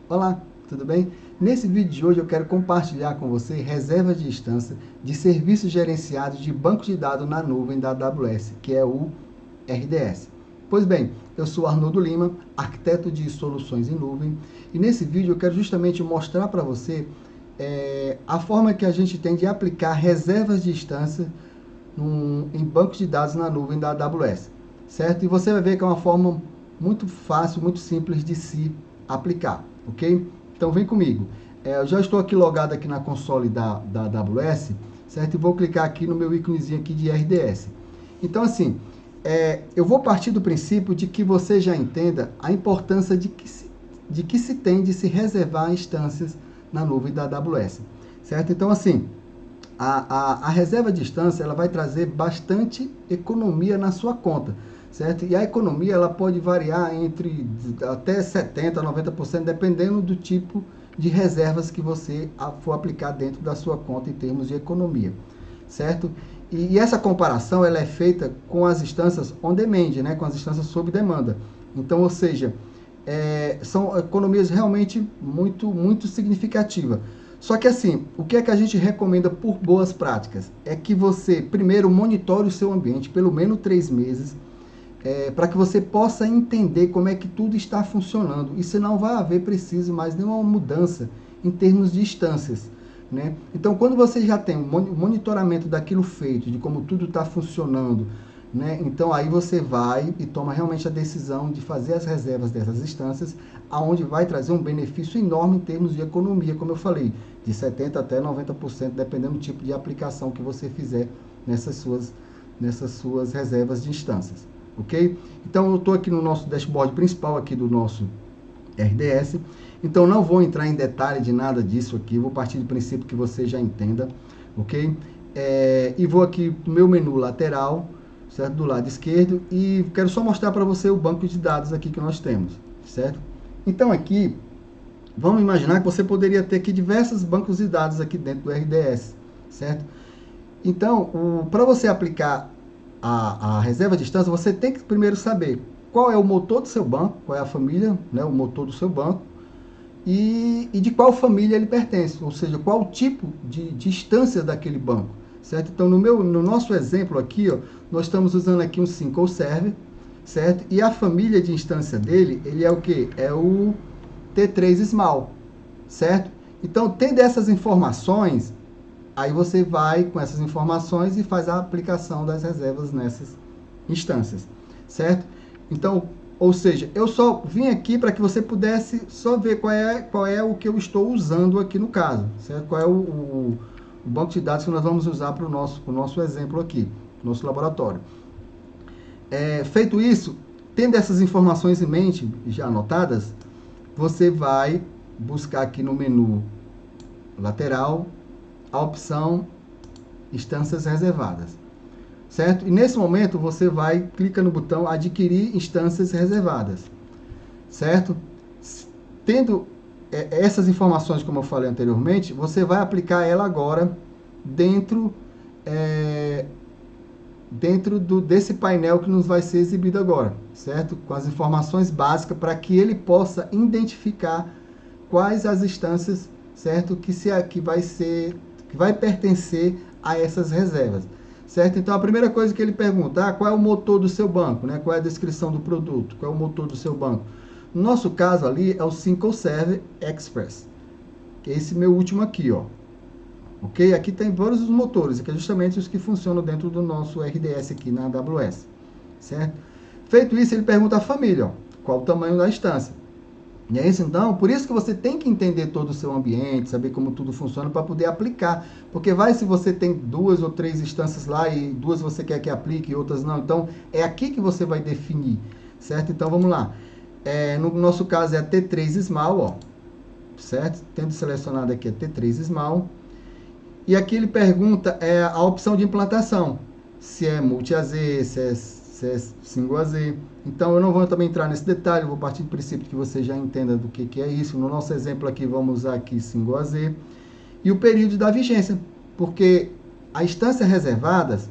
Olá, tudo bem? Nesse vídeo de hoje eu quero compartilhar com você reservas de instância de serviços gerenciados de banco de dados na nuvem da AWS, que é o RDS. Pois bem, eu sou Arnoldo Lima, arquiteto de soluções em nuvem, e nesse vídeo eu quero justamente mostrar para você a forma que a gente tem de aplicar reservas de instância em bancos de dados na nuvem da AWS, certo? E você vai ver que é uma forma muito fácil, muito simples de se aplicar, ok? Então vem comigo. Eu já estou aqui logado aqui na console da AWS, certo? E vou clicar aqui no meu íconezinho aqui de RDS. Então assim, eu vou partir do princípio de que você já entenda a importância de que se tem de se reservar instâncias na nuvem da AWS, certo? Então assim, a reserva de instância ela vai trazer bastante economia na sua conta, certo? E a economia ela pode variar entre até 70% a 90%, dependendo do tipo de reservas que você for aplicar dentro da sua conta em termos de economia, certo? E essa comparação ela é feita com as instâncias on demand, né? Com as instâncias sob demanda. Então, ou seja, são economias realmente muito significativas. Só que assim, o que é que a gente recomenda por boas práticas? É que você, primeiro, monitore o seu ambiente pelo menos 3 meses, para que você possa entender como é que tudo está funcionando. E se não vai haver preciso mais nenhuma mudança em termos de instâncias, né? Então, quando você já tem o monitoramento daquilo feito, de como tudo está funcionando, né? Então, aí você vai e toma realmente a decisão de fazer as reservas dessas instâncias, aonde vai trazer um benefício enorme em termos de economia, como eu falei, de 70% até 90%, dependendo do tipo de aplicação que você fizer nessas suas reservas de instâncias, ok? Então, eu estou aqui no nosso dashboard principal aqui do nosso RDS, então não vou entrar em detalhe de nada disso aqui, vou partir do princípio que você já entenda, ok? E vou aqui no meu menu lateral, certo? Do lado esquerdo, e quero só mostrar para você o banco de dados aqui que nós temos, certo? Então aqui, vamos imaginar que você poderia ter aqui diversos bancos de dados aqui dentro do RDS, certo? Então, para você aplicar a reserva de instância, você tem que primeiro saber qual é o motor do seu banco, qual é a família, né, o motor do seu banco, e de qual família ele pertence, ou seja, qual o tipo de instância daquele banco, certo? Então, no nosso exemplo aqui, ó, nós estamos usando aqui um SQL Server, certo? E a família de instância dele, ele é o quê? É o T3 Small, certo? Então, tendo essas informações, aí você vai com essas informações e faz a aplicação das reservas nessas instâncias, certo? Então, ou seja, eu só vim aqui para que você pudesse só ver qual é o que eu estou usando aqui no caso, certo? Qual é o banco de dados que nós vamos usar para o nosso exemplo aqui, nosso laboratório. Feito isso, tendo essas informações em mente, já anotadas, você vai buscar aqui no menu lateral a opção instâncias reservadas, certo? E nesse momento você clica no botão adquirir instâncias reservadas, certo? Tendo essas informações, como eu falei anteriormente, você vai aplicar ela agora dentro desse painel que nos vai ser exibido agora, certo? Com as informações básicas para que ele possa identificar quais as instâncias, certo? Que vai pertencer a essas reservas, certo? Então, a primeira coisa que ele pergunta, qual é o motor do seu banco, né? Qual é a descrição do produto, qual é o motor do seu banco? No nosso caso ali, é o SQL Server Express, que é esse meu último aqui, ó. Ok? Aqui tem vários os motores, que é justamente os que funcionam dentro do nosso RDS aqui na AWS, certo? Feito isso, ele pergunta a família, ó, qual o tamanho da instância. E é isso, então, por isso que você tem que entender todo o seu ambiente, saber como tudo funciona para poder aplicar. Porque se você tem 2 ou 3 instâncias lá e 2 você quer que aplique e outras não. Então, é aqui que você vai definir, certo? Então, vamos lá. No nosso caso é a T3 Small, ó, certo? Tendo selecionado aqui a T3 Small. E aqui ele pergunta a opção de implantação. Se é multi-AZ, se é single AZ. Então, eu não vou também entrar nesse detalhe, eu vou partir do princípio que você já entenda do que é isso. No nosso exemplo aqui, vamos usar aqui single AZ. E o período da vigência, porque a instância reservadas,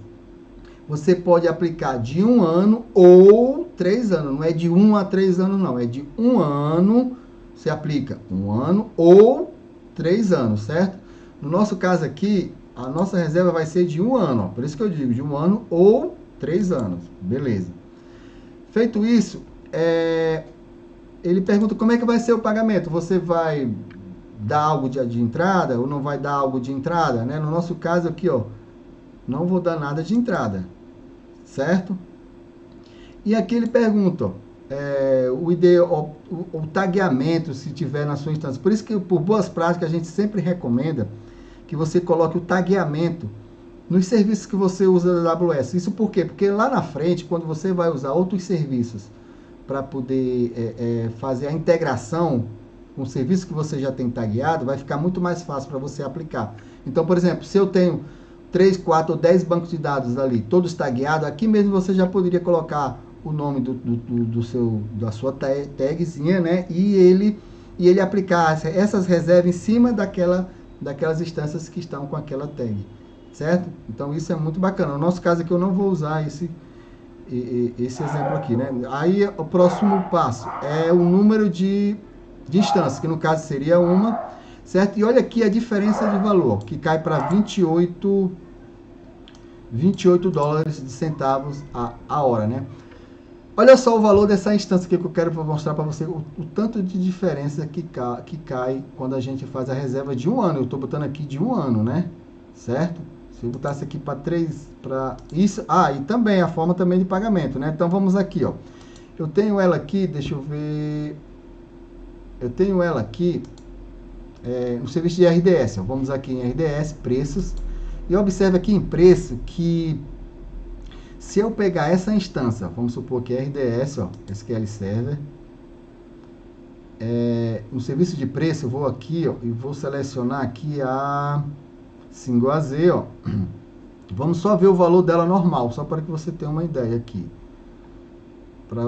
você pode aplicar de 1 ano ou 3 anos. Não é de 1 a 3 anos, não. É de 1 ano, você aplica 1 ano ou 3 anos, certo? No nosso caso aqui, a nossa reserva vai ser de 1 ano, ó, por isso que eu digo de 1 ano ou 3 anos, beleza. Feito isso, ele pergunta como é que vai ser o pagamento. Você vai dar algo de entrada ou não vai dar algo de entrada, né? No nosso caso aqui, ó, não vou dar nada de entrada, certo? E aqui ele pergunta, ó, o tagueamento, se tiver na sua instância. Por isso que, por boas práticas, a gente sempre recomenda que você coloque o tagueamento nos serviços que você usa da AWS. Isso por quê? Porque lá na frente, quando você vai usar outros serviços para poder fazer a integração com o serviço que você já tem tagueado, vai ficar muito mais fácil para você aplicar. Então, por exemplo, se eu tenho 3, 4 ou 10 bancos de dados ali, todos tagueados, aqui mesmo você já poderia colocar o nome da sua tagzinha, né? E ele aplicar essas reservas em cima daquelas instâncias que estão com aquela tag, certo? Então isso é muito bacana. No nosso caso aqui eu não vou usar esse exemplo aqui, né? Aí o próximo passo é o número de instâncias, que no caso seria uma, certo? E olha aqui a diferença de valor, que cai para 28 dólares de centavos a hora, né? Olha só o valor dessa instância aqui que eu quero mostrar para você, o tanto de diferença que cai quando a gente faz a reserva de 1 ano. Eu estou botando aqui de 1 ano, né? Certo? Se eu botasse aqui para 3, para isso... Ah, e também a forma também de pagamento, né? Então vamos aqui, ó. Eu tenho ela aqui, deixa eu ver... Eu tenho ela aqui no serviço de RDS. Ó. Vamos aqui em RDS, preços. E observe aqui em preço que... Se eu pegar essa instância, vamos supor que é RDS, ó, SQL Server, no serviço de preço, eu vou aqui, ó, e vou selecionar aqui a Single AZ, ó. Vamos só ver o valor dela normal, só para que você tenha uma ideia aqui.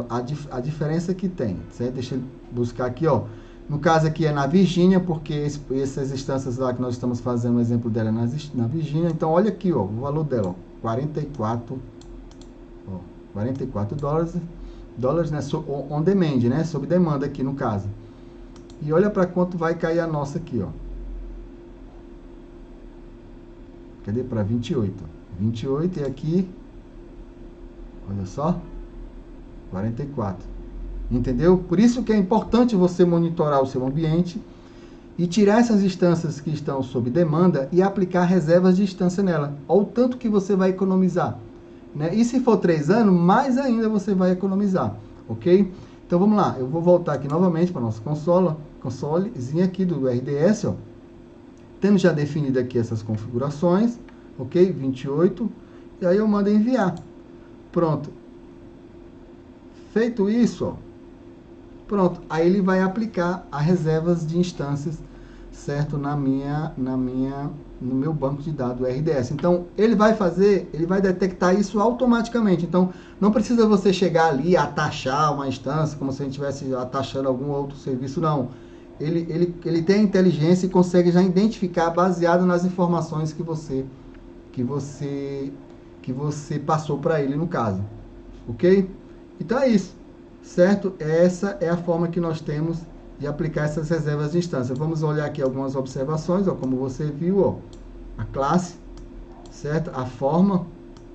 A diferença que tem, certo? Deixa eu buscar aqui, ó. No caso aqui é na Virgínia, porque essas instâncias lá que nós estamos fazendo, o exemplo dela é na Virgínia. Então, olha aqui, ó, o valor dela, ó, 44 dólares, né, on demand, né, sob demanda aqui no caso. E olha para quanto vai cair a nossa aqui, ó. Cadê? Para 28. 28 e aqui, olha só, 44. Entendeu? Por isso que é importante você monitorar o seu ambiente e tirar essas instâncias que estão sob demanda e aplicar reservas de instância nela. Olha o tanto que você vai economizar. Né? E se for 3 anos, mais ainda você vai economizar, ok? Então vamos lá, eu vou voltar aqui novamente para o nosso consolezinho aqui do RDS, ó. Tendo já definido aqui essas configurações, ok? 28, e aí eu mando enviar. Pronto. Feito isso, ó, pronto, aí ele vai aplicar as reservas de instâncias, certo? No meu banco de dados RDS. Então, ele vai detectar isso automaticamente. Então, não precisa você chegar ali e atachar uma instância, como se a gente estivesse atachando algum outro serviço, não. Ele tem a inteligência e consegue já identificar baseado nas informações que você passou para ele, no caso. Ok? Então, é isso. Certo? Essa é a forma que nós temos de aplicar essas reservas de instância. Vamos olhar aqui algumas observações, ó, como você viu, ó, a classe, certo? A forma,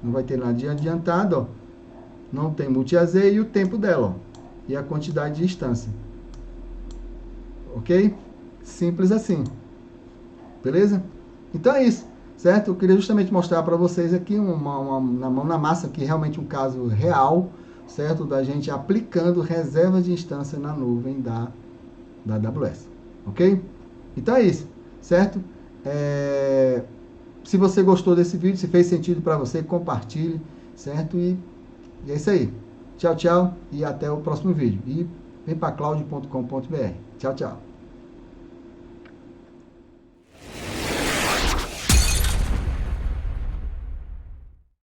não vai ter nada de adiantado, ó, não tem multi-AZ e o tempo dela, ó, e a quantidade de instância. Ok? Simples assim. Beleza? Então é isso, certo? Eu queria justamente mostrar para vocês aqui na mão na massa, aqui realmente um caso real, certo? Da gente aplicando reservas de instância na nuvem da AWS, ok? Então é isso, certo? Se você gostou desse vídeo, se fez sentido para você, compartilhe, certo? E é isso aí. Tchau, tchau e até o próximo vídeo. E vem para cloud.com.br. Tchau, tchau.